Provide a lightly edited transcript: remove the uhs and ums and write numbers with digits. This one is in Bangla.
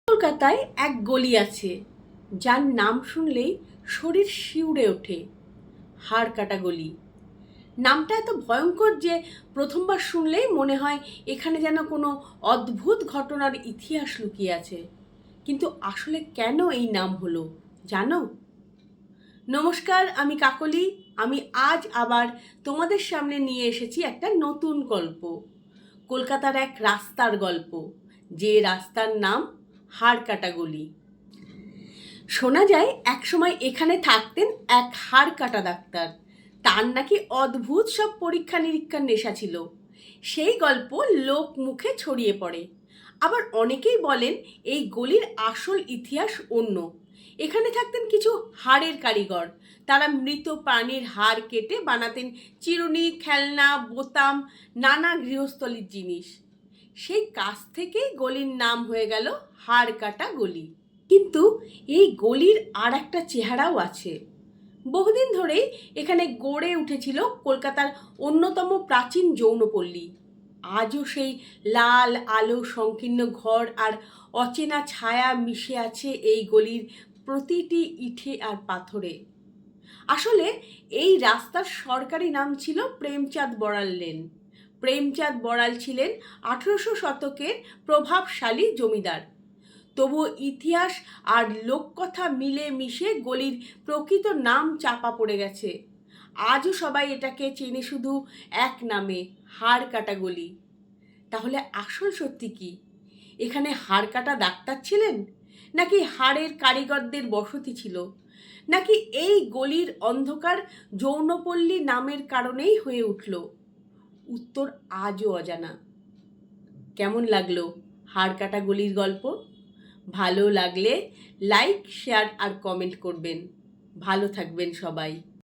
কলকাতায় এক গলি আছে যার নাম শুনলেই শরীর শিউরে ওঠে। হাড়কাটা গলি। নামটা এত ভয়ঙ্কর যে প্রথমবার শুনলেই মনে হয় এখানে যেন কোনো অদ্ভুত ঘটনার ইতিহাস লুকিয়ে আছে। কিন্তু আসলে কেন এই নাম হলো জানো? নমস্কার, আমি কাকলি। আমি আজ আবার তোমাদের সামনে নিয়ে এসেছি একটা নতুন গল্প, কলকাতার এক রাস্তার গল্প, যে রাস্তার নাম হাড়কাটা গলি। শোনা যায় একসময় এখানে থাকতেন এক হাড়কাটা ডাক্তার। তার নাকি অদ্ভুত সব পরীক্ষা নিরীক্ষার নেশা ছিল। সেই গল্প লোক মুখে ছড়িয়ে পড়ে। আবার অনেকেই বলেন এই গলির আসল ইতিহাস অন্য। এখানে থাকতেন কিছু হাড়ের কারিগর। তারা মৃত প্রাণীর হাড় কেটে বানাতেন চিরুনি, খেলনা, বোতাম, নানা গৃহস্থলীর জিনিস। সেই কাজ থেকেই গলির নাম হয়ে গেল হাড়কাটা গলি। কিন্তু এই গলির আর একটা চেহারাও আছে। বহুদিন ধরেই এখানে গড়ে উঠেছিল কলকাতার অন্যতম প্রাচীন যৌনপল্লী। আজও সেই লাল আলো সংকীর্ণ ঘর আর অচেনা ছায়া মিশে আছে এই গলির প্রতিটি ইটে আর পাথরে। আসলে এই রাস্তার সরকারি নাম ছিল প্রেমচাঁদ বড়াল লেন। প্রেমচাঁদ বড়াল ছিলেন 1800 শতকের প্রভাবশালী জমিদার। তবুও ইতিহাস আর লোককথা মিলে মিশে গলির প্রকৃত নাম চাপা পড়ে গেছে। আজও সবাই এটাকে চেনে শুধু এক নামে, হাড়কাটা গলি। তাহলে আসল সত্যি কি? এখানে হাড়কাটা ডাক্তার ছিলেন, নাকি হাড়ের কারিগরদের বসতি ছিল, নাকি এই গলির অন্ধকার যৌনপল্লী নামের কারণেই হয়ে উঠল? উত্তর আজও অজানা। কেমন লাগলো হাড়কাটা গলির গল্প? ভালো লাগলে লাইক, শেয়ার আর কমেন্ট করবেন। ভালো থাকবেন সবাই।